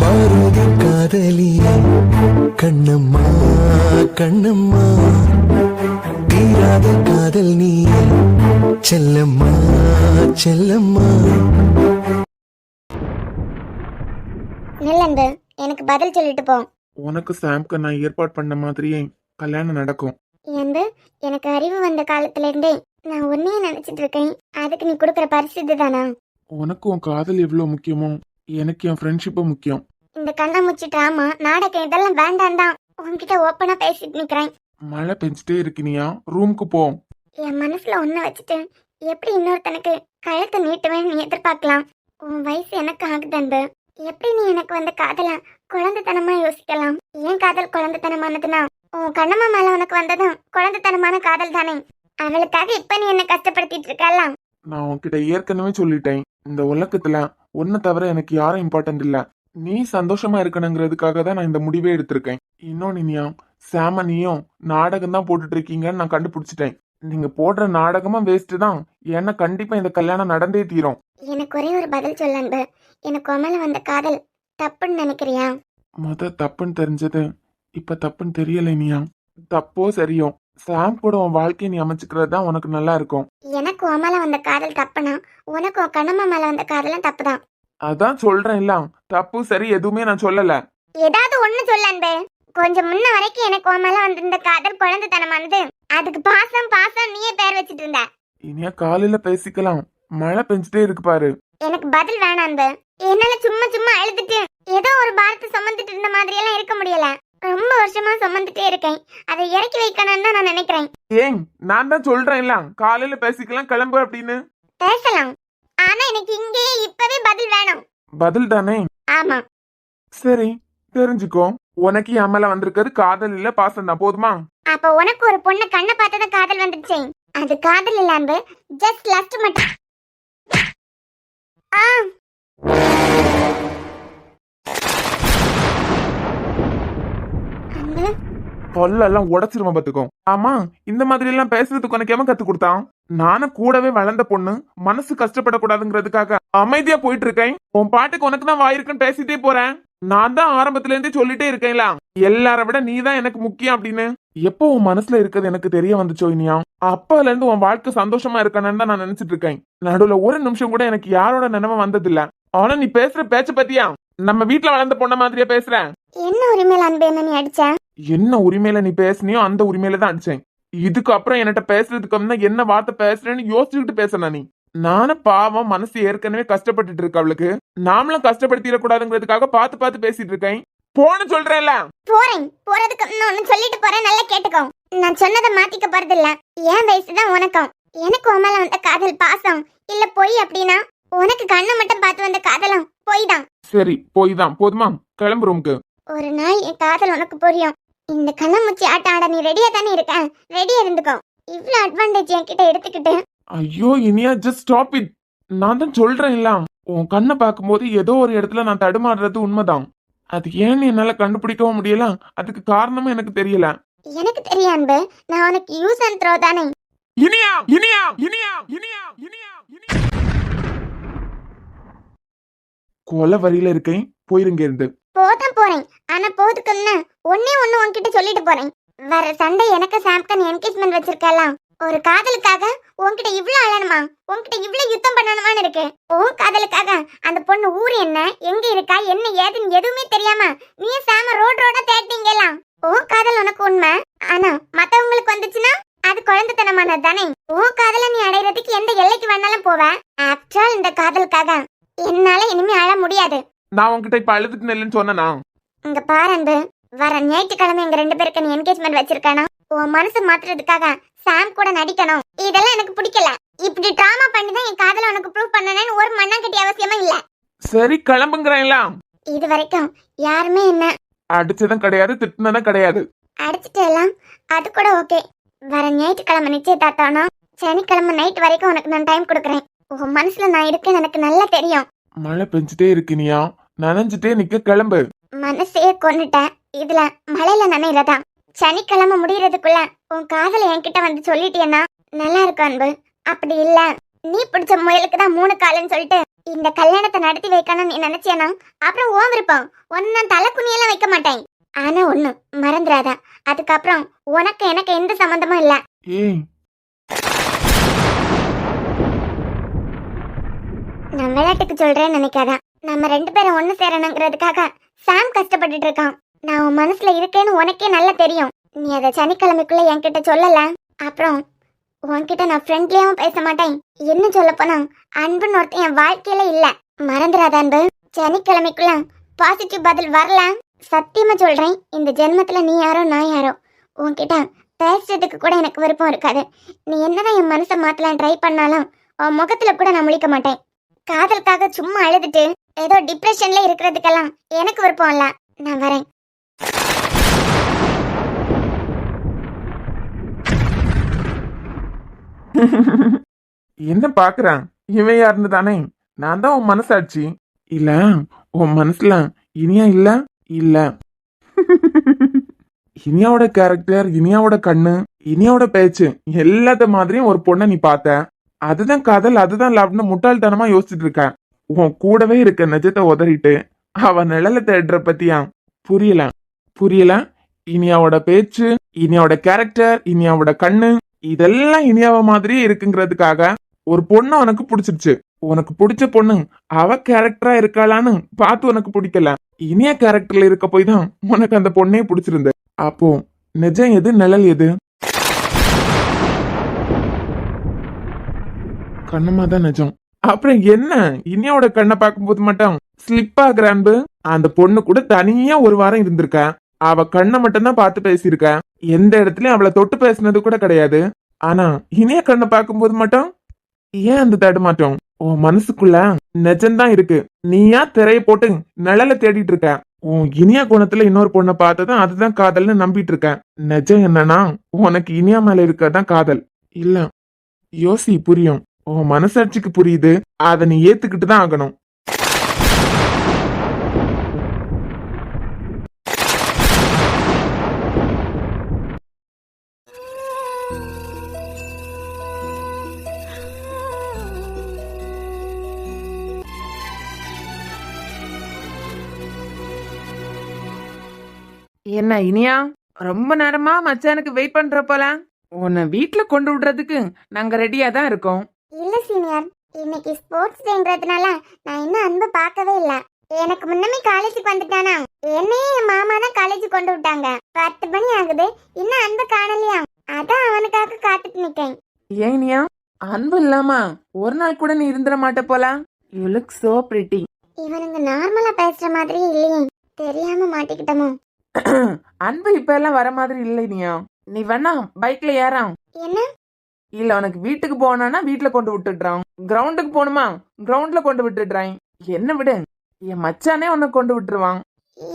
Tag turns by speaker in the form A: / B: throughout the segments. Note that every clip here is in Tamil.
A: பாரதி காதலியே கண்ணம்மா கண்ணம்மா, தீராத காதல் நீயே செல்லம்மா செல்லம்மா.
B: நெல்லண்டு எனக்கு பதில் சொல்லிட்டு போ.
C: உனக்கு சாம்க்கு நான் ஏற்பாடு பண்ண மாதிரியே கல்யாணம் நடக்கும்.
B: ஏந்து எனக்கு அறிவு வந்த காலத்துல இருந்தே நான் உன்னையே நினைச்சிட்டு இருக்கேன். அதுக்கு நீ கொடுக்கற பரிசு இதுதானா?
C: உனக்கு உன் காதல் எவ்வளவு முக்கியமோ எனக்கு என் ஃப்ரெண்ட்ஷிப்பும் முக்கியம்.
B: இந்த கண்ணாமூச்சி டிராமா நாடகம் இதெல்லாம் வேண்டாம் தான் உன்கிட்ட ஓப்பனா பேசிட்டு நிக்கிறேன்.
C: மழை பெஞ்சிட்டே இருக்கினியா, ரூமுக்கு போ.
B: என் மனசுல ஒன்ன வச்சுட்டு எப்படி இன்னொருத்தனுக்கு கழுத்தை நீட்டுவேன்னு நீ எதிர்பார்க்கலாம்? உன் வயசு எனக்கு ஆகுதன்பு. எப்படி நீ எனக்கு வந்த காதல குழந்தைத்தனமா யோசிக்கலாம்? ஏன் காதல் குழந்தைத்தனமானதுன்னா உன் கண்ணம்மா மேல உனக்கு வந்ததும் குழந்தைத்தனமான காதல் தானே. அவளுக்காக இப்ப நீ என்ன கஷ்டப்படுத்திட்டு இருக்கலாம்.
C: நான் உன்கிட்ட ஏற்கனவே சொல்லிட்டேன், இந்த உலகத்துல ஒன்ன தவிர எனக்கு யாரும் இம்பார்ட்டன்ட் இல்ல. நீ சந்தோஷமா இருக்கணுங்கிறதுக்காக தான் நான் இந்த முடிவே எடுத்திருக்கேன். இன்னொன்னு நீயா சாம நீயும் நாடகம் தான் போட்டுட்டு இருக்கீங்கன்னு நான் கண்டுபிடிச்சிட்டேன். நீங்க போடுற நாடகமா வேஸ்ட் தான். ஏன்னா கண்டிப்பா இந்த கல்யாணம் நடந்தே தீரும்.
B: எனக்கு ஒரே ஒரு பதில் சொல்லன்பு. எனக்கு உமல வந்த காதல் தப்புன்னு நினைக்கிறியா?
C: தப்புன்னு தெரிஞ்சது இப்ப தப்புன்னு தெரியல நீயா. தப்போ சரியோ சாம் கூட உன் வாழ்க்கையை நீ அமைச்சுக்கிறது தான் உனக்கு நல்லா இருக்கும்.
B: எனக்கு உமல வந்த காதல் தப்புனா உனக்கு உன் கண்ணம்மா மேல வந்த காதலும் தப்புதான்.
C: அதான் சொல்றேன் இல்ல, தப்பு சரி எதுவுமே நான் சொல்லல.
B: ஏதாவது ஒண்ணு சொல்லன்பு. கொஞ்சம் முன்ன வரைக்கும் எனக்கு உன் மேல வந்திருந்த காதல் குழந்தைத்தனமானது. அதுக்கு பாசம் பாசம் நீயே பேர் வச்சிட்டு இருந்த.
C: இனியா காலையில பேசிக்கலாம், மழை பெஞ்சிட்டே இருக்கு பாரு.
B: எனக்கு பதில் வேணாம். என்னால சும்மா சும்மா அழுதுட்டு ஏதோ ஒரு பாரத்தை சுமந்துட்டு இருந்த மாதிரி எல்லாம் இருக்க முடியல. ரொம்ப வருஷமா சுமந்துட்டே இருக்கேன். அதை இறக்கி வைக்கணும்னு தான் நான் நினைக்கிறேன்.
C: ஏன் நான் தான் சொல்றேன் இல்ல, காலையில பேசிக்கலாம் கிளம்பு அப்படின்னு.
B: பேசலாம், ஆனா எனக்கு இங்கே இப்பவே பதில் வேணும்.
C: பதில் தானே?
B: ஆமா.
C: சரி தெரிஞ்சுக்கோ, உனக்கு என் மேல வந்திருக்கிறது காதல் இல்ல பாசம் தான், போதுமா?
B: அப்ப உனக்கு ஒரு பொண்ணு கண்ணை பார்த்ததான் காதல் வந்துடுச்சே. அது காதல் இல்ல அன்பு, ஜஸ்ட் லஸ்ட் மட்டும். ஆ அன்பு
C: பல்லெல்லாம் உடைச்சிருமா பாத்துக்கோ. ஆமா, இந்த மாதிரி எல்லாம் பேசுறதுக்கு உனக்கு எவன் கத்து கொடுத்தான்? நானும் கூடவே வளர்ந்த பொண்ணு, மனசு கஷ்டப்படக்கூடாதுங்கிறதுக்காக அமைதியா போயிட்டு இருக்கேன். உன் பாட்டுக்கு உனக்கு தான் வாயிருக்குன்னு பேசிட்டே போறேன். நான் தான் ஆரம்பத்துல இருந்தே சொல்லிட்டே இருக்கேன்ல, எல்லார விட நீ தான் எனக்கு முக்கியம் அப்படின்னு. எப்போ உன் மனசுல இருக்கிறது எனக்கு தெரிய வந்துச்சோ இனியா, அப்பல இருந்து உன் வாழ்க்கை சந்தோஷமா இருக்கணும்னு தான் நான் நினைச்சிட்டு இருக்கேன். நடுவுல ஒரு நிமிஷம் கூட எனக்கு யாரோட நினைவு வந்தது இல்ல. ஆனா நீ பேசுற பேச்ச பத்தியா நம்ம வீட்டுல வளர்ந்த பொண்ண மாதிரியா பேசுற.
B: என்ன உரிமையில அன்பு என்ன நீ அடிச்ச?
C: என்ன உரிமையில நீ பேசுனியோ அந்த உரிமையில தான் அடிச்சேன். இதுக்கு அப்புறம் என்கிட்ட பேசுறதுக்கு அப்புறம் என்ன வார்த்தை பேசுறேன்னு யோசிச்சுக்கிட்டு பேசுன நீ. நானும் பாவம், மனசு ஏற்கனவே கஷ்டப்பட்டுட்டு இருக்கு அவளுக்கு, நாமளும் கஷ்டப்படுத்திடக்கூடாதுங்கிறதுக்காக பார்த்து பார்த்து பேசிட்டு இருக்கேன். போன்னு சொல்றேன்ல.
B: போறேன், போறதுக்கு ஒன்னு சொல்லிட்டு போறேன், நல்லா கேட்டுக்கோ. நான் சொன்னதை மாத்திக்க போறது இல்ல. என் வயசுதான் உனக்கும். எனக்கு உன் மேல வந்த காதல் பாசம் இல்ல பொய் அப்படின்னா உனக்கு கண்ணை மட்டும் பார்த்து வந்த காதலும் பொய் தான்.
C: சரி பொய் தான், போதுமா? கிளம்பு ரூமுக்கு.
B: ஒரு நாள் என் காதல் உனக்கு புரியும். இந்த கண்ணாமூச்சி ஆட்டம் ஆட நீ ரெடியா தானே இருக்க? ரெடியா இருந்துக்கோ. இவ்ளோ அட்வான்டேஜ் என்கிட்ட எடுத்துக்கிட்டு.
C: ஐயோ இனியா, ஜஸ்ட் ஸ்டாப் இட். நான் தான் சொல்றேன் இல்ல, உன் கண்ணை பார்க்கும்போது ஏதோ ஒரு இடத்துல நான் தடுமாறுறது உண்மைதான். அது ஏன்னு என்னால கண்டுபிடிக்கவும் முடியல, அதுக்கு காரணமும் எனக்கு தெரியல.
B: எனக்கு தெரியும் அன்பு, நான் உனக்கு யூஸ் அண்ட் த்ரோ தானே.
C: இனியா இனியா இனியா இனியா இனியா இனியா கொலை வரியில இருக்கேன், போயிருங்க இருந்து.
B: போதான் போறேன், ஆனா போதுக்குன்னு ஒன்னே ஒண்ணு உன்கிட்ட சொல்லிட்டு போறேன். வர சண்டே எனக்கு சாம்கன் என்கேஜ்மெண்ட் வச்சிருக்கலாம். ஒரு காதலுக்காக உன்கிட்ட இவ்ளோ அழணுமா? உன்கிட்ட இவ்ளோ யுத்தம் பண்ணணுமான்னு இருக்கு. உன் காதலுக்காக அந்த பொண்ணு ஊர் என்ன, எங்க இருக்கா, என்ன ஏதுன்னு எதுவுமே தெரியாம நீ சாம ரோட் ரோடா தேடிங்கலாம். உன் காதல் உனக்கு உண்மை, ஆனா மத்தவங்களுக்கு வந்துச்சுன்னா அது குழந்தைத்தனமானது தானே. உன் காதல நீ அடையிறதுக்கு எந்த எல்லைக்கு வேணாலும் போவ. ஆஃப்டர் ஆல் இந்த காதலுக்காக என்னால இனிமே அழ முடியாது.
C: நான் உன்கிட்ட இப்ப அழுதுட்டு இல்லைன்னு சொன்னா?
B: இங்க பாரு அன்பு, வர ஞாயிற்றுக்கிழமை எங்க 2 பேருக்கு நீ என்கேஜ்மெண்ட் வச்சிருக்கானா? உன் மனசு மாத்துறதுக்காக சாம் கூட நடிக்கணும். இதெல்லாம் எனக்கு பிடிக்கல. இப்படி டிராமா பண்ணி தான் என் காதல உனக்கு ப்ரூவ் பண்ணணும்னு ஒரு மண்ணாங்கட்டி அவசியமா இல்ல.
C: சரி கிளம்புங்கிறேன்ல.
B: இது வரைக்கும் யாருமே என்ன
C: அடிச்சதும் கிடையாது, திட்டுனதும் கிடையாது.
B: அடிச்சிட்டு எல்லாம் அது கூட ஓகே. வர ஞாயிற்றுக்கிழமை நிச்சயதார்த்தம்னா சனிக்கிழமை நைட் வரைக்கும் உனக்கு நான் டைம் கொடுக்குறேன். உன் மனசுல நான் இருக்கேன்னு எனக்கு நல்லா தெரியும்.
C: மழை பெஞ்சிட்டே இருக்குனியா, நனைஞ்சிட்டே நிக்க கிளம்பு.
B: மனசையே கொன்னுட்டேன், இதுல மழையில நனைறதா? சனிக்கிழமை முடியறதுக்குள்ள உன் காதல என்கிட்ட வந்து சொல்லிட்டேன்னா நல்லா இருக்கும் அன்பு. அப்படி இல்ல நீ பிடிச்ச முயலுக்கு தான் 3 காலுன்னு சொல்லிட்டு இந்த கல்யாணத்தை நடத்தி வைக்கணும்னு நீ நினைச்சேனா அப்புறம் ஓ விருப்பம் உன்னை நான் தலை குனியெல்லாம் வைக்க மாட்டேன். ஆனா ஒண்ணு மறந்துடாத, அதுக்கப்புறம் உனக்கு எனக்கு எந்த சம்பந்தமும் இல்ல.
C: ஏய்
B: நான் விளையாட்டுக்கு சொல்றேன்னு நினைக்காத. நம்ம 2 பேரும் ஒண்ணு சேரணுங்கிறதுக்காக சாம் கஷ்டப்பட்டுட்டு இருக்கான். நான் உன் மனசுல இருக்கேன்னு உனக்கே நல்லா தெரியும். நீ அதை சனிக்கிழமைக்குள்ள என்கிட்ட சொல்லல, அப்புறம் உன்கிட்ட நான் ஃப்ரெண்ட்லியாவும் பேச மாட்டேன். என்ன சொல்ல போனா அன்புன்னு ஒருத்தன் என் வாழ்க்கையில இல்ல. மறந்துடாத அன்பு. சனிக்கிழமைக்குள்ள பாசிட்டிவ் பதில் வரல. சத்தியமா சொல்றேன், இந்த ஜென்மத்துல நீ யாரோ நான் யாரோ. உன்கிட்ட பேசுறதுக்கு கூட எனக்கு விருப்பம் இருக்காது. நீ என்னதான் என் மனசை மாத்தலாம் ட்ரை பண்ணாலும் உன் முகத்துல கூட நான் முழிக்க மாட்டேன். காதலுக்காக சும்மா அழுதுட்டு ஏதோ டிப்ரெஷன்ல இருக்கிறதுக்கெல்லாம் எனக்கு விருப்பம் இல்ல. நான் வரேன்.
C: என்ன பாக்குறான் இவன் யாருன்னு தானே? நான் தான் உன் மனசாட்சி. இல்ல உன் மனசுல இனியா இல்ல இல்ல. இனியாவோட கேரக்டர், இனியாவோட கண்ணு, இனியாவோட பேச்சு எல்லாத்த மாதிரியும் ஒரு பொண்ணை நீ பார்த்த. அதுதான் காதல், அதுதான் லவ்னு முட்டாள்தனமா யோசிச்சுட்டு இருக்க. உன் கூடவே இருக்க நிஜத்தை உதறிட்டு அவ நிழல தேடுற பத்தியா? புரியல புரியல. இனியாவோட பேச்சு, இனியாவோட கேரக்டர், இனியாவோட கண்ணு இதெல்லாம் இனியாவ மாதிரியே இருக்குங்கிறதுக்காக ஒரு பொண்ணு உனக்கு பிடிச்சிருச்சு. உனக்கு பிடிச்ச பொண்ணு அவ கேரக்டரா இருக்காளான்னு பார்த்து உனக்கு பிடிக்கல. இனியா கேரக்டர்ல இருக்க போய் தான் உனக்கு அந்த பொண்ணே பிடிச்சிருந்து. அப்போ நிஜம் எது நிழல் எது? கண்ணமா தான் நிஜம். அப்புறம் என்ன, இனியாவோட கண்ணை பார்க்கும்போது மட்டும் ஸ்லிப் ஆகுற அன்பு? அந்த பொண்ணு கூட தனியா ஒரு வாரம் இருந்திருக்க. அவ கண்ணை மட்டும் தான் பார்த்து பேசியிருக்க. எந்த இடத்துலயும் அவளை தொட்டு பேசினது கூட கிடையாது. ஆனா இனிய கண்ணை பார்க்கும்போது மட்டும் ஏன் அந்த தடுமாற்றம்? உன் மனசுக்குள்ள நிஜம்தான் இருக்கு. நீயா திரைய போட்டு நிழல தேடிட்டு இருக்க. உன் இனியா குணத்துல இன்னொரு பொண்ணை பார்த்ததான் அதுதான் காதல்னு நம்பிட்டு இருக்க. நிஜம் என்னன்னா உனக்கு இனியா மேல இருக்கதான் காதல் இல்ல. யோசி, புரியும். உன் மனசாட்சிக்கு புரியுது. அதை நீ ஏத்துக்கிட்டு தான் ஆகணும்.
D: என்ன இனியா, ரொம்ப நேரமா மச்சானுக்கு வெயிட் பண்ற போல. உன்னை வீட்ல கொண்டு விடுறதுக்கு நாங்க ரெடியா தான் இருக்கோம்.
B: இல்ல சீனியர், இன்னைக்கு ஸ்போர்ட்ஸ் டேங்கிறதுனால நான் இன்னும் அன்பை பார்க்கவே இல்ல. எனக்கு முன்னமே காலேஜுக்கு வந்துட்டானா, என்னையே என் மாமா தான் காலேஜ் கொண்டு விட்டாங்க. 10 மணி ஆகுது, இன்னும் அன்பை காணலையா. அதான் அவனுக்காக காத்துட்டு நிக்கேன்.
D: ஏன் இனியா, அன்பு இல்லாம ஒரு நாள் கூட நீ இருந்துட மாட்ட போல. You look so pretty.
B: இவனுங்க நார்மலா பேசுற மாதிரியே இல்லையே, தெரியாம மாட்டிக்கிட்டமோ.
D: அன்பு இப்ப எல்லாம் வர மாதிரி இல்லை இனியா. நீ வேணா பைக்ல ஏறான்.
B: என்ன?
D: இல்ல உனக்கு வீட்டுக்கு போனானா வீட்டுல கொண்டு விட்டுடுறான். கிரவுண்டுக்கு போகணுமா, கிரவுண்ட்ல கொண்டு விட்டுடுறான். என்ன விடு, என் மச்சானே உன்னை கொண்டு விட்டுருவான்.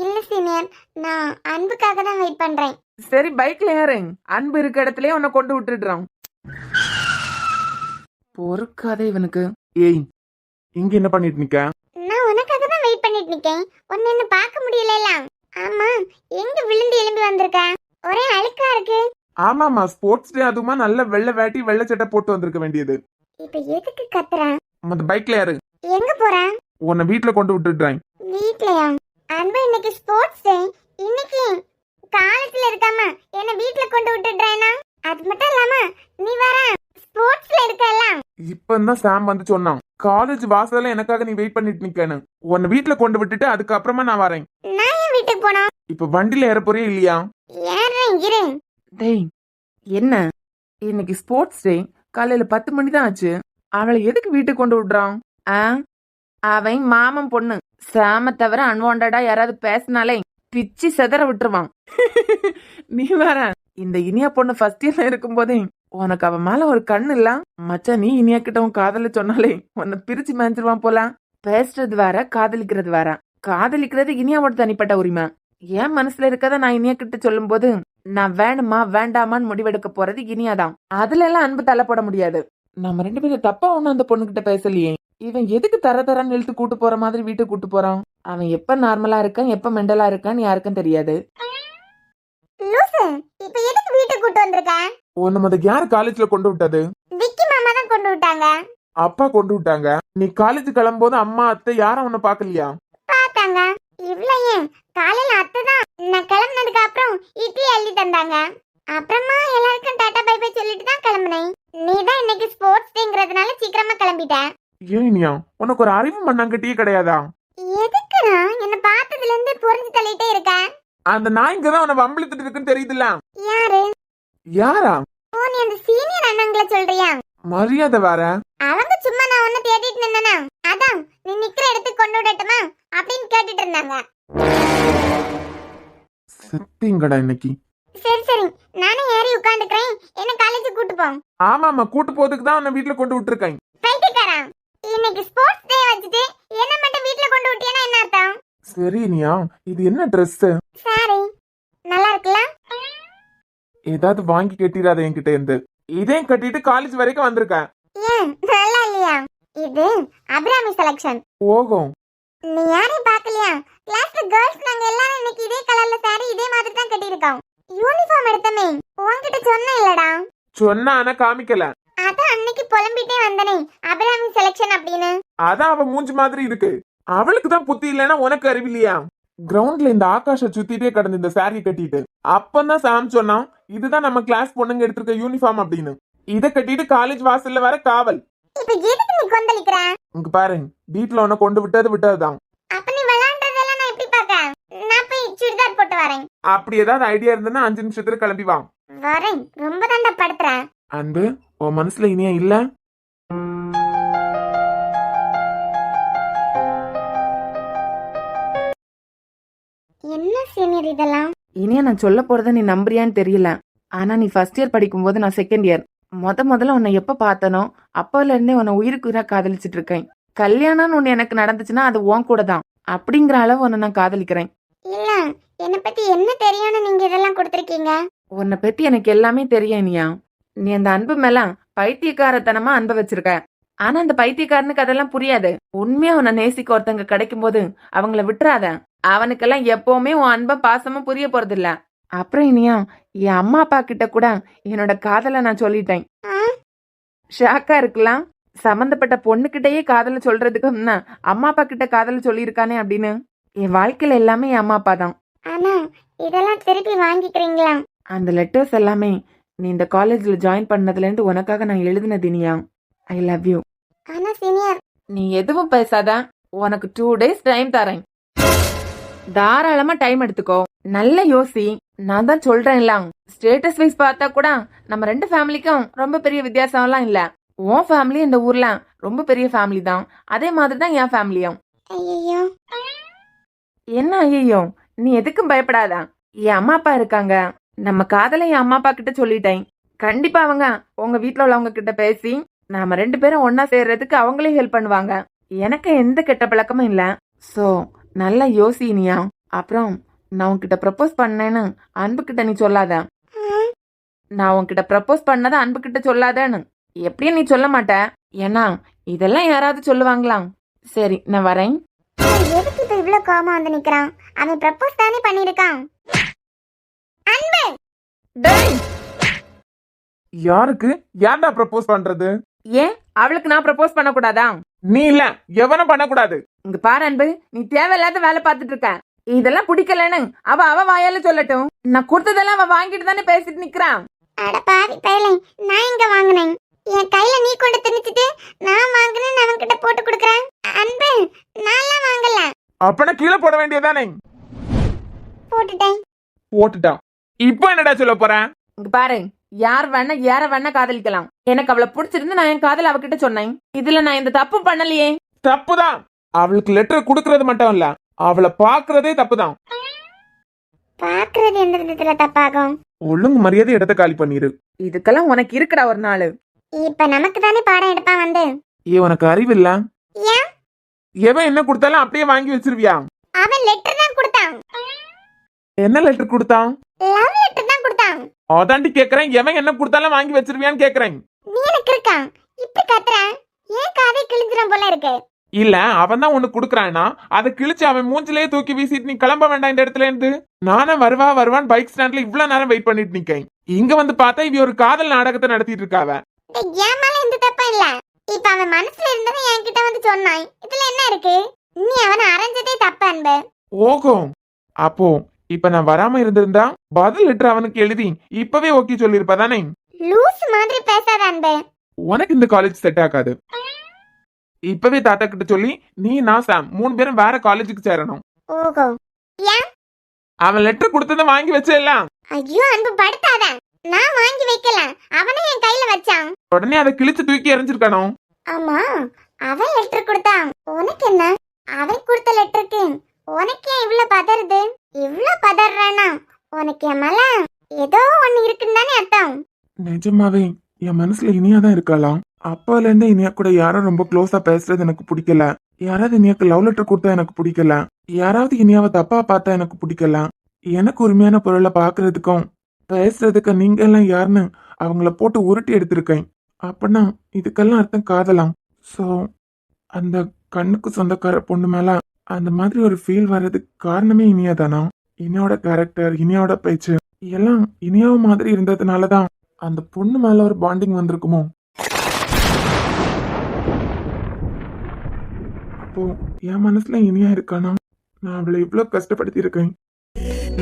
B: இல்ல சீனியர், நான் அன்புக்காக தான் வெயிட் பண்றேன்.
D: சரி பைக்ல ஏறு, அன்பு இருக்க இடத்துலயே உன்னை கொண்டு விட்டுடுறான். பொறுக்காத இவனுக்கு.
C: ஏய், இங்க என்ன பண்ணிட்டு நிக்க?
B: நான் உனக்காக தான் வெயிட் பண்ணிட்டு நிக்கேன். உன்னை என்ன பார்க்க முடியல. ஆமா, எங்க விழுந்து எழும்பி வந்திருக்க? ஒரே அழுக்கா இருக்கு.
C: ஆமாமா, ஸ்போர்ட்ஸ் டே. அதுமா நல்ல வெள்ளை வேட்டி வெள்ளை சட்டை போட்டு வந்திருக்க வேண்டியது.
B: இப்ப எதுக்கு கத்துற?
C: அந்த பைக்ல யாரு?
B: எங்க போற?
C: உன்னை வீட்டுல கொண்டு விட்டுடுறேன்.
B: வீட்லயா? அன்பு, இன்னைக்கு ஸ்போர்ட்ஸ் டே. இன்னைக்கு காலேஜ்ல இருக்காம என்ன வீட்ல கொண்டு விட்டுடுறேனா? அது மட்டும் இல்லாம நீ வேற ஸ்போர்ட்ஸ்ல இருக்கல.
C: இப்பதான் சாம் வந்து சொன்னான், காலேஜ் வாசல்ல எனக்காக நீ வெயிட் பண்ணிட்டு நிக்கன்னு. உன்னை வீட்டுல கொண்டு விட்டுட்டு அதுக்கப்புறமா நான் வரேன்.
B: நான் ஏன் வீட்டுக்கு போனோம்?
C: இப்ப வண்டியில ஏற போறியா இல்லையா?
B: ஏறேன் இரு.
D: டேய் என்ன, இன்னைக்கு ஸ்போர்ட்ஸ் டே. காலையில 10 மணி தான் ஆச்சு. அவளை எதுக்கு வீட்டுக்கு கொண்டு விடுறான்? அவன் மாமன் பொண்ணு. சாம தவிர அன்வான்டா யாராவது பேசினாலே பிச்சு செதற விட்டுருவான். நீ வேற இந்த இனியா பொண்ணு ஃபர்ஸ்ட் இயர்ல இருக்கும் போதே உனக்கு அவன் மேல ஒரு கண்ணு இல்ல. மச்சா, நீ இனியா கிட்ட உன் காதல சொன்னாலே உன்னை பிரிச்சு மேய்ச்சிருவான் போல. பேசுறது வேற, காதலிக்கிறது வேற. காதலிக்கிறது இனியாவோட தனிப்பட்ட உரிமை. என் மனசுல இருக்கத நான் இனியா கிட்ட சொல்லும் போது நான் வேணுமா வேண்டாமான்னு முடிவெடுக்க போறது இனியாதான். அதுல எல்லாம் அன்பு தலை போட முடியாது. நம்ம 2 பேரும் தப்பா ஒண்ணு அந்த பொண்ணு கிட்ட பேசலையே. இவன் எதுக்கு தரன்னு இழுத்து கூட்டு போற மாதிரி வீட்டுக்கு கூட்டு போறான்? அவன் எப்ப நார்மலா இருக்கான், எப்ப மெண்டலா இருக்கான்னு யாருக்கும் தெரியாது.
B: லூசு, இப்ப எதுக்கு வீட்டுக்கு கூட்டி வந்திருக்க?
C: உன்னை முதல்ல யாரு காலேஜ்ல கொண்டு விட்டது?
B: விக்கி மாமா தான் கொண்டு விட்டாங்க.
C: அப்பா கொண்டு விட்டாங்க. நீ காலேஜ் கிளம்பும்போது அம்மா அத்தை யாரும் உன்னை பாக்கலையா?
B: பார்த்தாங்க. இவ்ளோ ஏன் காலையில அத்தை தான் நான் கிளம்புனதுக்கு அப்புறம் இட்லி அள்ளி தந்தாங்க. அப்புறமா எல்லாருக்கும் டாடா பை பை சொல்லிட்டு தான் கிளம்புனேன். நீ தான் இன்னைக்கு ஸ்போர்ட்ஸ் டேங்கிறதுனால சீக்கிரமா கிளம்பிட்ட.
C: ஏன் இனியா உனக்கு ஒரு அறிவு மண்ணாங்கட்டியே கிடையாதா?
B: எதுக்குடா என்ன பார்த்ததுல இருந்து புரிஞ்சு தள்ளிட்டே இருக்க?
C: அந்த நாய்ங்கதான் உன்னை வம்பிழுத்துட்டு இருக்குன்னு தெரியுதுல்ல.
B: யாரு?
C: யாரா?
B: ஓ, நீ அந்த சீனியர் அண்ணங்களை சொல்றியா?
C: மரியாதை வேற.
B: அவங்க சும்மா நான் உன்னை தேடிட்டு நின்னனா, அதான் நீ நிக்கிற இடத்துக்கு கொண்டு விடட்டுமா அப்படின்னு கேட்டுட்டு இருந்தாங்க.
C: சத்தியங்கடா இன்னைக்கு.
B: சரி சரி, நானே ஏறி உட்காந்துக்கிறேன். என்ன காலேஜுக்கு கூட்டு போ.
C: ஆமா கூட்டு போறதுக்கு தான் உன்னை வீட்டுல கொண்டு விட்டுருக்கேன்.
B: பைத்தியக்காரா, இன்னைக்கு ஸ்போர்ட்ஸ் டே வச்சுட்டு என்ன மட்டும் வீட்ல கொண்டு விட்டியனா என்ன அர்த்தம்?
C: சரி இனியா, இது என்ன ட்ரெஸ்?
B: சாரி, நல்லா இருக்குல்ல?
C: ஏதாவது வாங்கி கட்டிடாத என்கிட்ட இருந்து. இதையும் கட்டிட்டு காலேஜ் வரைக்கும் வந்திருக்கேன்.
B: ஏன் நல்லா இல்லையா? இது அபிராமி செலக்ஷன்.
C: ஓகோ,
B: நீ யாரையும் பார்க்கலையா? கிளாஸ்ல கேர்ள்ஸ் நாங்க எல்லாரும் இன்னைக்கு இதே கலர்ல சாரி இதே மாதிரி தான் கட்டியிருக்கோம். யூனிஃபார்ம் எடுத்தமே உன்கிட்ட சொன்னேன் இல்லடா?
C: சொன்னா ஆனா காமிக்கல.
B: அதான் அன்னைக்கு புலம்பிட்டே வந்தனே அபிராமி செலக்ஷன் அப்படின்னு.
C: அதான் அவ மூஞ்சி மாதிரி இருக்கு. அவளுக்கு தான் புத்தி இல்லைன்னா உனக்கு அறிவில்லையா? கிரவுண்ட்ல இந்த ஆகாஷ சுத்திட்டே கடந்து இந்த சாரி கட்டிட்டு அப்பதான் சாம் சொன்னான், இதுதான் நம்ம கிளாஸ் பொண்ணுங்க எடுத்திருக்க யூனிஃபார்ம் அப்படின்னு. இத கட்டிட்டு காலேஜ் வாசல்ல வர காவல்.
B: இப்ப எதுக்கு நீ கொந்தளிக்கிற?
C: இங்க பாருங்க, வீட்டுல உன்னை கொண்டு விட்டதுதான்.
B: அப்ப நீ விளையாடுறதெல்லாம் நான் எப்படி பாக்க? நான் போய் சுடிதார் போட்டு வரேன்.
C: அப்படி ஏதாவது ஐடியா இருந்ததுன்னா 5 நிமிஷத்துல கிளம்பி வா.
B: வரேன், ரொம்ப தாண்டா படுத்துறேன்.
C: அன்பு, உன் மனசுல இனியா இல்ல?
B: என்ன சீனியர் இதெல்லாம்?
D: இனியா நான் சொல்ல போறத நீ நம்புறியான்னு தெரியல. ஆனா நீ ஃபர்ஸ்ட் இயர் படிக்கும்போது நான் செகண்ட் இயர். முதல்ல உன்னை எப்ப பார்த்தனோ அப்பல இருந்தே உன்னை உயிருக்கு உயிரா காதலிச்சிட்டு இருக்கேன். கல்யாணம்னு ஒண்ணு எனக்கு நடந்துச்சுன்னா அது உன் கூட தான் அப்படிங்கிற அளவு உன்னை நான் காதலிக்கிறேன்.
B: இல்ல, என்ன பத்தி என்ன தெரியும்னு நீங்க இதெல்லாம் கொடுத்திருக்கீங்க?
D: உன்னை பத்தி எனக்கு எல்லாமே தெரியும் இனியா. நீ அந்த அன்பு மேல பைத்தியக்காரத்தனமா அன்பை வச்சிருக்க. ஆனா அந்த பைத்தியக்காரனுக்கு அதெல்லாம் புரியாது. உண்மையா உன்னை நேசிக்க ஒருத்தங்க கிடைக்கும் போது அவங்கள விட்டுறாத. அவனுக்கெல்லாம் எப்பவுமே உன் அன்பை பாசமும் புரிய போறது இல்ல. அப்புறம் இனியா, என் அம்மா அப்பா கிட்ட கூட என்னோட காதலை நான் சொல்லிட்டேன். ஷாக்கா இருக்கலாம். சம்பந்தப்பட்ட பொண்ணுகிட்டயே காதல சொல்றதுக்கு அம்மா அப்பா கிட்ட காதல சொல்லியிருக்கானே அப்படின்னு. என் வாழ்க்கையில எல்லாமே என் அம்மா அப்பா தான்.
B: ஆனா இதெல்லாம் திருப்பி வாங்கிக்கிறீங்களா?
D: அந்த லெட்டர்ஸ் எல்லாமே நீ இந்த காலேஜ்ல ஜாயின் பண்ணதுல இருந்து உனக்காக நான் எழுதினது இனியா. I love you.
B: ஆனா சீனியர்,
D: நீ எதுவும் பேசாத. உனக்கு 2 days டைம் தரேன். தாராளமா டைம் எடுத்துக்கோ. நல்ல யோசி. நான் தான் சொல்றேன்ல, ஸ்டேட்டஸ் வைஸ் பார்த்தா கூட நம்ம 2 ஃபேமிலிக்கும் ரொம்ப பெரிய வித்தியாசம் எல்லாம் இல்ல. உன் ஃபேமிலி இந்த ஊர்ல ரொம்ப பெரிய ஃபேமிலி தான். அதே மாதிரி தான் என் ஃபேமிலியும்.
B: ஐயோ,
D: என்ன ஐயோ, நீ எதுக்கும் பயப்படாத. என் அம்மா அப்பா இருக்காங்க. நம்ம காதலை என் அம்மா அப்பா கிட்ட சொல்லிட்டேன். கண்டிப்பா அவங்க உங்க வீட்டுல உள்ளவங்க கிட்ட பேசி நாம 2 பேரும் ஒன்னா சேர்றதுக்கு அவங்களே ஹெல்ப் பண்ணுவாங்க. எனக்கு எந்த கெட்ட பழக்கமும் இல்ல. சோ நல்லா யோசினியா. அப்புறம் நான் உன்கிட்ட ப்ரப்போஸ் பண்ணேன்னு அன்பு கிட்ட நீ சொல்லாத. நான் உன்கிட்ட ப்ரப்போஸ் பண்ணதை அன்பு கிட்ட சொல்லாதேன்னு எப்படியும் நீ சொல்ல மாட்ட. ஏன்னா இதெல்லாம் யாராவது சொல்லுவாங்களாம். சரி, நான் வரேன்.
B: எதுக்கு இப்ப இவ்வளவு கோவமா வந்து நிக்கிறான்? அவன் ப்ரப்போஸ் தானே பண்ணிருக்கான். அன்பு,
D: டேய்,
C: யாருக்கு யாரா ப்ரப்போஸ் பண்றது?
D: ஏன் அவளுக்கு நான் ப்ரப்போஸ் பண்ண கூடாதா?
C: நீ இல்ல, எவனும் பண்ணக்கூடாது.
D: இங்க பாரு அன்பு, நீ தேவையில்லாத வேலை பார்த்துட்டு இருக்க. இதெல்லாம் பிடிக்கலன்னு அவ வாயால சொல்லட்டும். நான் கொடுத்ததெல்லாம் அவ வாங்கிட்டு தானே பேசிட்டு நிக்கிறான்.
B: அட பாவி பயலே, நான் இங்க வாங்கினேன். என் கையில நீ கொண்டு திணிச்சிட்டு நான் வாங்கினேன்னு அவன் கிட்ட போட்டு கொடுக்கறேன். அன்பு, நான்லாம் வாங்கல.
C: அப்பனா கீழே போட வேண்டியதானே?
B: போட்டுட்டேன்.
C: போட்டுட்டான். இப்போ என்னடா சொல்ல போறேன்?
D: இங்க பாரு, யார் வேணா காதலிக்கலாம். எனக்கு அவளை பிடிச்சிருந்து நான் என் காதல் அவகிட்ட சொன்னேன். இதுல நான் இந்த தப்பு பண்ணலையே.
C: தப்புதான். அவளுக்கு லெட்டர் குடுக்கறது மட்டும் இல்ல, அவளை பாக்குறதே தப்புதான்.
B: பாக்குறது எந்த விதத்துல தப்பாகும்?
C: ஒழுங்கு மரியாதை இடத்த காலி பண்ணிரு.
D: இதுக்கெல்லாம் உனக்கு இருக்குடா ஒரு நாள்.
B: இப்ப நமக்கு தானே பாடம் எடுப்பான் வந்து.
C: உனக்கு அறிவு இல்ல?
B: ஏன்?
C: எவன் என்ன கொடுத்தாலும் அப்படியே வாங்கி வச்சிருவியா?
B: அவன் லெட்டர் தான் கொடுத்தான்.
C: என்ன லெட்டர் கொடுத்தான்?
B: லவ் லெட்டர் தான் கொடுத்தான்.
C: அதாண்டி கேக்குறேன், எவன் என்ன கொடுத்தாலும் வாங்கி வச்சிருவியான்னு கேக்குறேன்.
B: நீ எனக்கு இருக்கா இப்படி கத்துற? ஏன் காதை கிழிஞ்சிரும் போல இருக்கு.
C: இல்ல, அவன் தான் உனக்கு குடுக்கறானா, அதை கிழிச்சு அவன் மூஞ்சிலேயே தூக்கி வீசிட்டு நீ கிளம்ப வேண்டாம் இந்த இடத்துல இருந்து. நானும் வருவான் பைக் ஸ்டாண்ட்ல இவ்வளவு நேரம் வெயிட் பண்ணிட்டு நிக்கேன். இங்க வந்து பார்த்தா இவ ஒரு காதல் நாடகத்தை நடத்திட்டு இருக்காவ.
B: ஏன் மேல எந்த தப்பும் இல்ல. இப்ப அவன் மனசுல இருந்ததை என்கிட்ட வந்து சொன்னான். இதுல என்ன இருக்கு? நீ அவனை அரைஞ்சதே தப்பு அன்பு.
C: ஓகோ, அப்போ இப்ப நான் வராம இருந்திருந்தா பதில் லெட்டர் அவனுக்கு எழுதி இப்பவே ஓகே சொல்லிருப்ப தானே.
B: லூஸ் மாதிரி பேசாத அன்பு.
C: உனக்கு இந்த காலேஜ் செட் ஆகாது. இப்பவே தாத்தா கிட்ட சொல்லி நீ நான் சாம் 3 பேரும் வேற காலேஜுக்கு சேரணும்.
B: ஓஹோ, ஏன்?
C: அவன் லெட்டர் கொடுத்ததை வாங்கி வச்செல்லாம்
B: ஐயோ அன்பு படுத்தாத. நான் வாங்கி வைக்கல, அவனே என் கையில வச்சான்.
C: உடனே அதை கிழிச்சு தூக்கி எறிஞ்சிருக்கணும்.
B: ஆமா, அவன் லெட்டர் கொடுத்தான். உனக்கு என்ன? அவன் கொடுத்த லெட்டருக்கு உனக்கு ஏன் இவ்ளோ பதறுது? இவ்ளோ பதறானா உனக்கு என் மேல ஏதோ ஒண்ணு இருக்குன்னு தானே அர்த்தம்.
C: நிஜமாவே என் மனசுல இனியாதான் இருக்கலாம். அப்பால இருந்து இனியா கூட யாரும் ரொம்ப க்ளோஸா பேசுறது எனக்கு பிடிக்கல. யாராவது இனியாக்கு லவ் லெட்டர் கொடுத்தா எனக்கு பிடிக்கல. யாராவது இனியாவை தப்பா பார்த்தா எனக்கு பிடிக்கல. எனக்கு உரிமையான பொருளை பாக்குறதுக்கும் பேசுறதுக்கு நீங்க எல்லாம் யாருன்னு அவங்கள போட்டு உருட்டி எடுத்திருக்கேன். அப்படின்னா இதுக்கெல்லாம் அர்த்தம் காதலாம். சோ அந்த கண்ணுக்கு சொந்தக்கார பொண்ணு மேல அந்த மாதிரி ஒரு ஃபீல் வர்றதுக்கு காரணமே இனியா தானா? இனியாவோட கேரக்டர், இனியாவோட பேச்சு எல்லாம் இனியாவ மாதிரி இருந்ததுனாலதான் அந்த பொண்ணு மேல ஒரு பாண்டிங் வந்திருக்குமோ? அப்போ என் மனசுல இனியா இருக்கானா? நான் அவளை இவ்வளவு கஷ்டப்படுத்தி இருக்கேன்.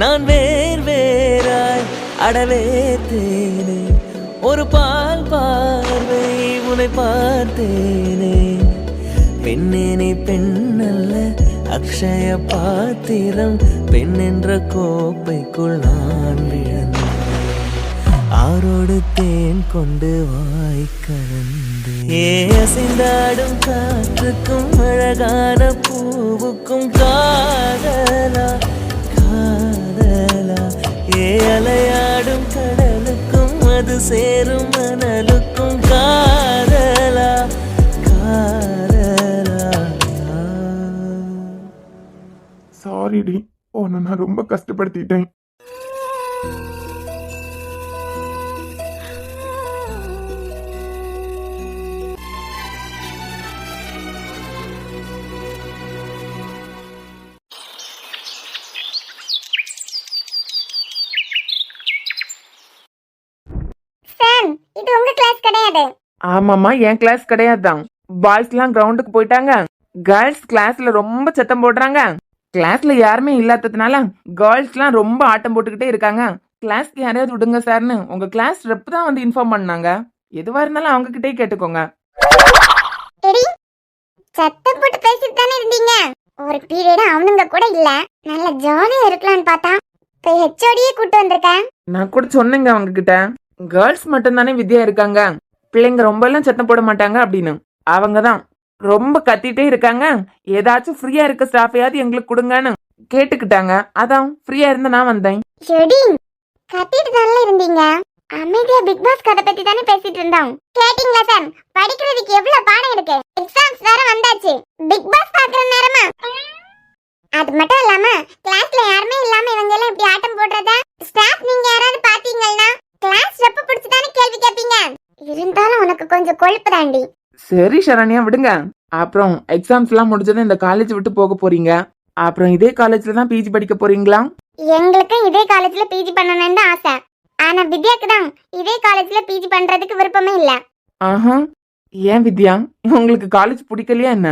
A: நான் வேறாய் அடவே தேனே, ஒரு பால் பார்வை உன்னை பார்த்தேனே. பெண்ணேனே பெண்ணல்ல அக்ஷய பாத்திரம், பெண் என்ற கோப்பைக்குள் நான் விழுந்தேன். ஆரோடு தேன் கொண்டு வாய் கலந்து அசைந்தாடும் காற்றுக்கும் அழகான பூவுக்கும் காதலா காதலா. அலையாடும் கடலுக்கும் அது சேரும் மணலுக்கும் காதலா காதலா.
C: சாரிடி, உன்னை நான் ரொம்ப கஷ்டப்படுத்திட்டேன்.
B: சாம், இது உங்க கிளாஸ் கிடையாது.
D: ஆமாமா, என் கிளாஸ் கிடையாதுதான். பாய்ஸ் எல்லாம் கிரவுண்டுக்கு போயிட்டாங்க. கேர்ள்ஸ் கிளாஸ்ல ரொம்ப சத்தம் போடுறாங்க. கிளாஸ்ல யாருமே இல்லாததுனால கேர்ள்ஸ் எல்லாம் ரொம்ப ஆட்டம் போட்டுக்கிட்டே இருக்காங்க. கிளாஸ்க்கு யாரையாவது விடுங்க சார்னு உங்க கிளாஸ் ரெப் தான் வந்து இன்ஃபார்ம் பண்ணாங்க. எதுவா இருந்தாலும் அவங்க கிட்டே கேட்டுக்கோங்க.
B: எடி, சத்தம் போட்டு பேசிட்டு தானே இருந்தீங்க. ஒரு பீரியட் அவனுங்க கூட இல்ல, நல்ல ஜாலியா இருக்கலாம்னு பார்த்தா இப்ப ஹெச்ஓடியே கூட்டு வந்திருக்கேன்.
D: நான் கூட சொன்னேங்க அவங்க கிட்ட, கேர்ள்ஸ் மட்டும் தானே வித்யா இருக்காங்க, பிள்ளைங்க ரொம்ப எல்லாம் சத்தம் போட மாட்டாங்க அப்படின்னு. அவங்க தான் ரொம்ப கத்திட்டே இருக்காங்க. ஏதாச்சும் ஃப்ரீயா இருக்க ஸ்டாஃபையாவது எங்களுக்கு கொடுங்கன்னு கேட்டுக்கிட்டாங்க. அதான் ஃப்ரீயா இருந்த நான் வந்தேன்.
B: எடி, கத்திட்டு தானே இருந்தீங்க. அமைதியா பிக் பாஸ் கதை பத்தி தானே பேசிட்டு இருந்தோம். கேட்டிங்களா சார்? படிக்கிறதுக்கு எவ்வளவு பாடம் இருக்கு. எக்ஸாம்ஸ் வேற வந்தாச்சு. பிக் பாஸ் பாக்குற நேரமா? அது மட்டும் இல்லாம கிளாஸ்ல யாருமே இல்லாம இவங்க எல்லாம் இப்படி ஆட்டம் போடுறதா ஸ்டாஃப் நீங்க யாராவது பாத்தீங்கன்னா கிளாஸ் ரெப்பு பிடிச்சு தானே கேள்வி கேட்பீங்க. இருந்தாலும் உனக்கு கொஞ்சம் கொழுப்பு தாண்டி.
D: சரி சரண்யா, விடுங்க. அப்புறம் எக்ஸாம்ஸ் எல்லாம் முடிஞ்சதும் இந்த காலேஜ் விட்டு போக போறீங்க. அப்புறம் இதே காலேஜ்ல தான் பிஜி படிக்க போறீங்களா?
B: எங்களுக்கும் இதே காலேஜ்ல பிஜி பண்ணணும்னு தான் ஆசை. ஆனா வித்யாக்கு தான் இதே காலேஜ்ல பிஜி பண்றதுக்கு விருப்பமே இல்ல.
D: ஆஹா, ஏன் வித்யா, உங்களுக்கு காலேஜ் பிடிக்கலையா என்ன?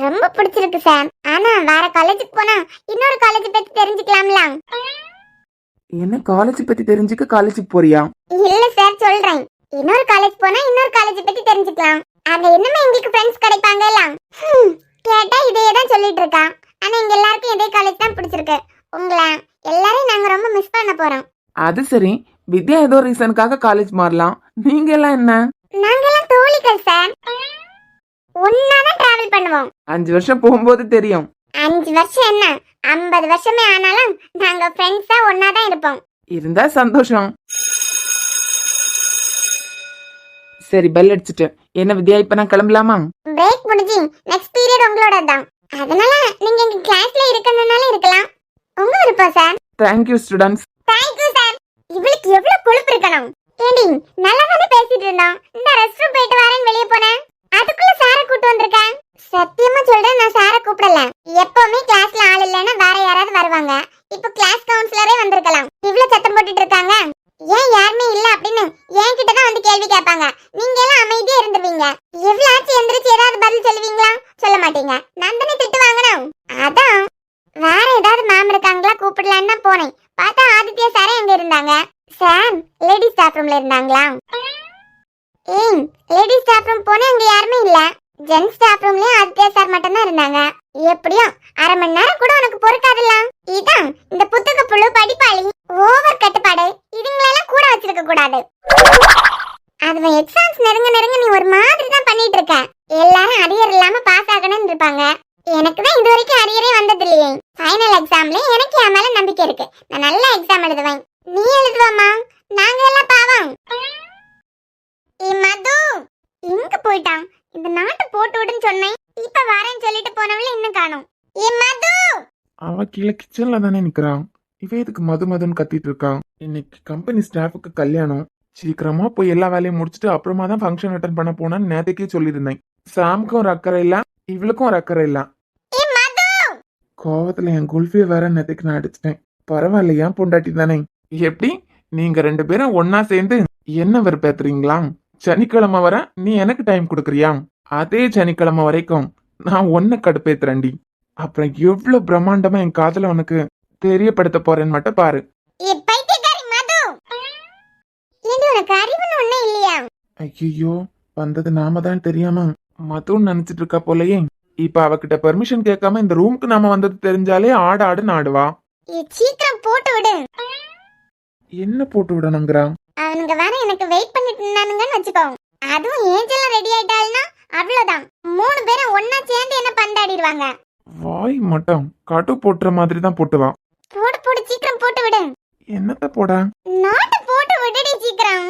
B: ரொம்ப பிடிச்சிருக்கு சார். ஆனா வேற காலேஜுக்கு போனா இன்னொரு காலேஜ் பத்தி தெரிஞ்சுக்கலாம்ல.
D: என்ன காலேஜ் பத்தி தெரிஞ்சுக்க காலேஜுக்கு போறியா?
B: இல்ல சார், சொல்றேன். இன்னொரு காலேஜ் போனா இன்னொரு காலேஜ் பத்தி தெரிஞ்சுக்கலாம். அங்க இன்னுமே எங்களுக்கு ஃப்ரெண்ட்ஸ் கிடைப்பாங்கல்ல. கேட்டா இதே தான் சொல்லிட்டு இருக்கா. ஆனா எங்க எல்லாருக்கும் இதே காலேஜ் தான் பிடிச்சிருக்கு. உங்களை எல்லாரையும் நாங்க ரொம்ப மிஸ் பண்ண போறோம்.
D: அது சரி, வித்யா ஏதோ ரீசனுக்காக காலேஜ் மாறலாம். நீங்க எல்லாம் என்ன?
B: நாங்கெல்லாம் தோழிகள் சார். ஒன்னாதான் டிராவல் பண்ணுவோம்.
D: 5 வருஷம் போகும்போது தெரியும்.
B: 5 வருஷம் என்ன, 50 வருஷமே ஆனாலும் நாங்க ஃப்ரெண்ட்ஸா ஒன்னாதான் இருப்போம்.
D: இருந்தா சந்தோஷம். சரி, பெல் அடிச்சுட்டு என்ன வித்யா, இப்ப நான் கிளம்பலாமா?
B: பிரேக் முடிஞ்சு நெக்ஸ்ட் பீரியட் உங்களோட தான். அதனால நீங்க எங்க கிளாஸ்ல இருக்கணும்னால இருக்கலாம். உங்க விருப்பம் sir.
D: Thank you students.
B: Thank you sir. இவளுக்கு எவ்வளவு கொழுப்பு இருக்கணும். ஏண்டி, நல்லா தானே பேசிட்டு இருந்தோம். இந்த ரெஸ்ட் ரூம் போயிட்டு வரேன்னு வெளியே போனேன். அதுக்குள்ள சாரை கூட்டு வந்திருக்கேன். சத்தியமா சொல்றேன், நான் சாரை கூப்பிடல. எப்பவுமே கிளாஸ்ல ஆள் இல்லைன்னா வேற யாராவது வருவாங்க. இப்போ கிளாஸ் கவுன்சிலரே வந்திருக்கலாம். இவ்வளவு சத்தம் போட்டுட்டு இருக்காங்க. ஏன் யாருமே இல்ல அப்படின்னு என்கிட்ட தான் வந்து கேள்வி கேட்பாங்க. நீங்க எல்லாம் அமைதியா இருந்துருவீங்க. எவ்வளவு எந்திரிச்சு ஏதாவது பதில் சொல்லுவீங்களா? சொல்ல மாட்டீங்க. நான் தானே திட்டு வாங்கணும். அதான் வேற ஏதாவது மேம் இருக்காங்களா கூப்பிடலான்னு தான் போனேன். பார்த்தா ஆதித்யா சாரே எங்க இருந்தாங்க. சார் லேடிஸ் ஸ்டாஃப் ரூம்ல இருந்தாங்களா? ஏய், லேடிஸ் ஸ்டாஃப் ரூம் போனா அங்க யாருமே இல்ல. ஜென்ஸ் ஸ்டாஃப் ரூம்லயும் ஆதித்யா சார் மட்டும் தான் இருந்தாங்க. எப்படியும் அரை மணி நேரம் கூட உனக்கு பொறுக்காதுலாம். இதான் இந்த புத்தக புழு படிப்பாளி ஓவர் கட்டுப்பாடு. இதுங்களெல்லாம் கூட வச்சிருக்க கூடாது. அதுல எக்ஸாம்ஸ் நெருங்க நெருங்க நீ ஒரு மாதிரி தான் பண்ணிட்டு இருக்க. எல்லாரும் அரியர் இல்லாம பாஸ் ஆகணும்னு இருப்பாங்க. எனக்கு தான் இது வரைக்கும் அரியரே வந்தது இல்லையே. ஃபைனல் எக்ஸாம்ல எனக்கு என் மேல நம்பிக்கை இருக்கு. நான் நல்ல எக்ஸாம் எழுதுவேன். நீ எழுதுவாமா? நாங்க எல்லாம் பாவம். ஏ மது, எங்க போயிட்டான்? இந்த நாட்டை போட்டு விடுன்னு சொன்னேன். இப்ப வரேன்னு சொல்லிட்டு போனவள இன்னும் காணோம். ஏ மது,
C: அவ கீழே கிச்சன்ல தானே நிக்கிறான். இவ எதுக்கு மது மதுன்னு கத்திட்டு இருக்கான்? இன்னைக்கு கம்பெனி ஸ்டாஃபுக்கு கல்யாணம். சீக்கிரமா போய் எல்லா வேலையும் முடிச்சுட்டு அப்புறமா தான் ஃபங்க்ஷன் அட்டன் பண்ண போனான்னு நேத்தைக்கே சொல்லியிருந்தேன். சாமுக்கும் ஒரு அக்கறை இல்ல, இவளுக்கும் ஒரு அக்கறை இல்ல.
B: ஏ மது,
C: கோவத்துல என் குல்ஃபியை வேற நேத்தைக்கு நான் அடிச்சிட்டேன். பரவாயில்ல, ஏன் பொண்டாட்டி தானே. எப்படி நீங்க 2 பேரும் ஒன்னா சேர்ந்து என்ன வெறுப்பேத்துறீங்களா? சனிக்கிழமை வர நீ எனக்கு டைம் கொடுக்குறியா? அதே சனிக்கிழமை வரைக்கும் நான் ஒன்ன கடுப்பேத்துறேன்டி. அப்புறம் எவ்வளவு பிரம்மாண்டமா என் காதல உனக்கு தெரியப்படுத்த போறேன்னு மட்டும் பாரு.
B: ஏ பைத்தியக்காரி மது, ஏண்டி உனக்கு அறிவுன்னு ஒண்ணே இல்லையா?
C: ஐயோ, வந்தது நாம தான் தெரியாம மதுன்னு நினைச்சிட்டு இருக்கா போலயே. இப்ப அவகிட்ட பெர்மிஷன் கேட்காம இந்த ரூமுக்கு நாம வந்தது தெரிஞ்சாலே ஆடுன்னு ஆடுவா.
B: ஏ சீக்கிரம் போட்டு விடு.
C: என்ன போட்டு விடணுங்கிறா?
B: அவனுங்க வேற எனக்கு வெயிட் பண்ணிட்டு இருந்தானுங்கன்னு வச்சுக்கோ. அதுவும் ஏஞ்சல் ரெடி ஆயிட்டாள்னா அவ்வளவுதான். 3 பேரும் ஒன்னா சேர்ந்து என்ன பந்தாடிடுவாங்க.
C: வாய் மட்டும் கட்டு போட்டுற மாதிரி தான் போட்டுவா.
B: போடு போடு, சீக்கிரம் போட்டு விடு.
C: என்னத்த போட?
B: நாட்டு போட்டு விடுடி சீக்கிரம்.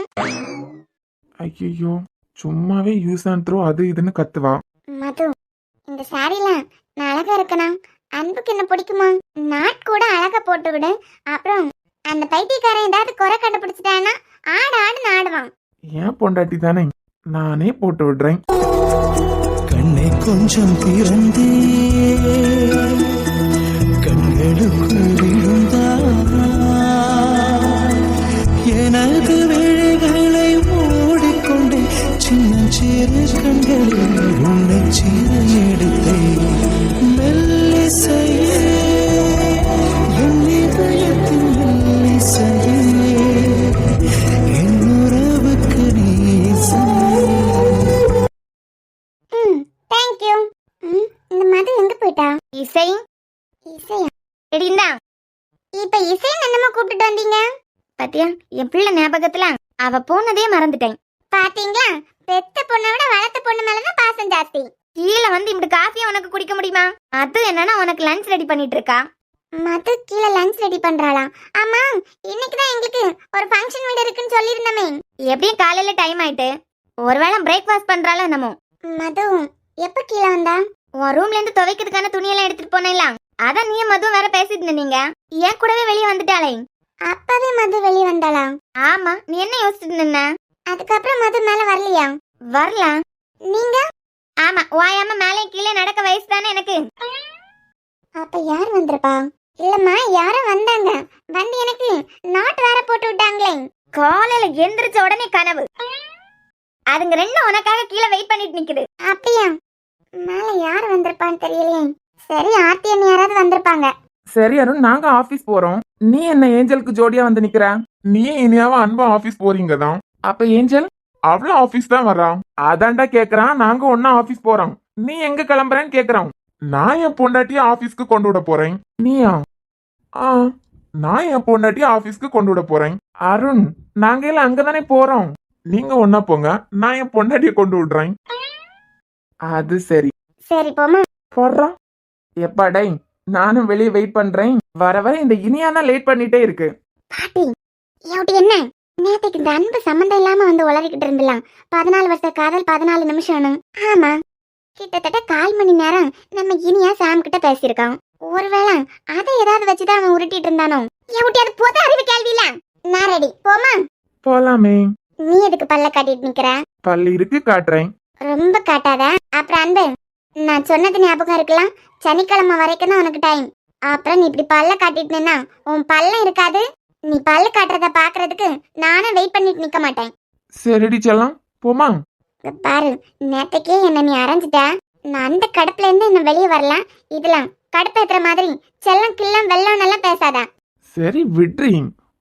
C: ஐயோ, சும்மாவே யூஸ் அண்ட் த்ரோ அது இதுன்னு கத்துவா.
B: மது, இந்த சாரில நான் அழகா இருக்கனா? அன்புக்கு என்ன பிடிக்குமா? நாட் கூட அழகா போட்டு விடு. அப்புறம் அந்த பைத்தியக்காரன் ஏதாவது குறை கண்டுபிடிச்சிட்டானா ஆடுன்னு ஆடுவான்.
C: ஏன் பொண்டாட்டி தானே, நானே போட்டு விடுறேன்.
A: கண்ணை கொஞ்சம் திறந்தே கண்களுக்குள் விழுந்தா எனது விழிகளை மூடிக்கொண்டே சின்னஞ்சிறு கண்களில் உன்னை சீர எடுத்தே மெல்லிசையே என் இதயத்தின் மெல்லிசையே என் உறவுக்கு நேசமே.
B: Thank you. இந்த மது எங்க போயிட்டா? இசை இசையா? எடிந்தா இப்ப இசை என்னமா கூப்பிட்டுட்டு வந்தீங்க? பாத்தியா, என் பிள்ளை ஞாபகத்துல அவ போனதே மறந்துட்டேன். பாத்தீங்களா, பெத்த பொண்ணை விட வளர்த்த பொண்ணு மேலதான் பாசம் ஜாஸ்தி. கீழே வந்து இப்படி காஃபியா உனக்கு குடிக்க முடியுமா? அது என்னன்னா உனக்கு லஞ்ச் ரெடி பண்ணிட்டு இருக்கா. மது கீழே லஞ்ச் ரெடி பண்றாளா? ஆமா, இன்னைக்குதான் எங்களுக்கு ஒரு ஃபங்க்ஷன் வீடு இருக்குன்னு சொல்லியிருந்தமே. எப்படியும் காலையில டைம் ஆயிட்டு ஒருவேளை பிரேக்ஃபாஸ்ட் பண்றாளோ என்னமோ. மது எப்ப கீழே வந்தா? உன் ரூம்ல இருந்து துவைக்கிறதுக்கான துணியெல்லாம் எடுத்துட்டு போனேல, அதான் நீ மது வேற பேசிட்டு இருந்தீங்க. ஏன் கூடவே வெளியே வந்துட்டாளே. அப்பவே மது வெளியே வந்தாளா? ஆமா, நீ என்ன யோசிச்சுட்டு நின்ன? அதுக்கப்புறம் மது மேல வரலையா? வரல. நீங்க? ஆமா, ஓயாம மேலே கீழே நடக்க வயசு தானே எனக்கு. அப்ப யார் வந்திருப்பா? இல்லம்மா, யாரோ வந்தாங்க. வந்து எனக்கு நாட் வேற போட்டு விட்டாங்களே. காலையில எந்திரிச்ச உடனே கனவு. அதுங்க ரெண்டும் உனக்காக கீழே வெயிட் பண்ணிட்டு நிக்குது. அப்படியா? மேல யார் வந்திருப்பான்னு தெரியலையே. சரி, ஆர்த்தி அண்ணி யாராவது வந்திருப்பாங்க.
C: சரி அருண், நாங்க ஆபீஸ் போறோம். நீ என்ன ஏஞ்சலுக்கு ஜோடியா வந்து நிக்கிற? நீ இனியாவா அன்பா ஆபீஸ் போறீங்க தான். அப்ப ஏஞ்சல் அவ்வளவு ஆபீஸ் தான் வரா. அதான்டா கேக்குறான். நாங்க ஒன்னா ஆபீஸ் போறோம். நீ எங்க கிளம்புறேன்னு கேக்குறான். நான் என் பொண்டாட்டிய ஆபீஸ்க்கு கொண்டு விட போறேன். நீயா? நான் என் பொண்டாட்டிய ஆபீஸ்க்கு கொண்டு விட போறேன். அருண், நாங்க எல்லாம் அங்கதானே போறோம். நீங்க ஒன்னா போங்க, நான் என் பொண்டாட்டிய கொண்டு விடுறேன். அது சரி.
B: சரி போமா.
C: போடுறா. எப்பாடை, நானும் வெளியே வெயிட் பண்றேன். வர வர இந்த இனியானா லேட் பண்ணிட்டே இருக்கு.
B: பாட்டி, எப்படி என்ன நேத்துக்கு இந்த அன்பு சம்பந்தம் இல்லாம வந்து உளறிக்கிட்டு இருந்தலாம். 14 வருஷ காதல் 14 நிமிஷம். ஆமா, கிட்டத்தட்ட 1/4 மணி நேரம் நம்ம இனியா சாம் கிட்ட பேசியிருக்கோம். ஒருவேளை அதை ஏதாவது வச்சுதான் அவன் உருட்டிட்டு இருந்தானோ? எப்படி அது போத அறிவு கேள்வியில. நான் ரெடி, போமா?
C: போலாமே.
B: நீ எதுக்கு பல்ல காட்டிட்டு நிக்கிற?
C: பள்ளி இருக்கு, காட்டுறேன்.
B: ரொம்ப காட்டாத. அப்புறம் அன்பு, நான் சொன்னது ஞாபகம் இருக்கலாம். சனிக்கிழமை வரைக்கும் தான் உனக்கு டைம். அப்புறம் நீ இப்படி பல்ல காட்டிட்டு நின்னா உன் பல்லம் இருக்காது. நீ பல்லு காட்டுறத பாக்குறதுக்கு நானும் வெயிட் பண்ணிட்டு நிக்க மாட்டேன்.
C: சரிடி செல்லம் போமா.
B: இங்க பாரு, நேத்தைக்கே என்ன நீ அரைஞ்சிட்ட. நான் அந்த கடுப்புல இருந்து இன்னும் வெளியே வரலாம். இதெல்லாம் கடுப்பேத்துற மாதிரி செல்லம் கில்லம் வெள்ளம் எல்லாம் பேசாத.
C: சரி விட்ரி,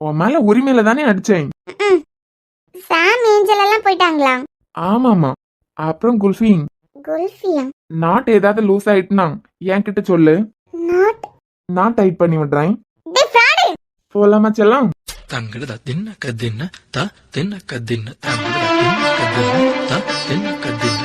C: உன் மேல உரிமையில தானே அடிச்சேன்.
B: சாம் ஏஞ்சல் எல்லாம் போயிட்டாங்களா?
C: ஆமாமா. அப்புறம் குல்ஃபி,
B: குல்ஃபியா?
C: நாட் ஏதாவது லூஸ் ஆயிட்டுனா என்கிட்ட சொல்லு,
B: நாட்
C: நான் டைட் பண்ணி விடுறேன்.
B: டேய் ஃப்ராடு.
C: போலாமா செல்லம்?
A: தங்கடதா தின்ன கதின்ன த தின்ன கதின்ன தங்கடதா தின்ன கதின்ன த தின்ன கதின்ன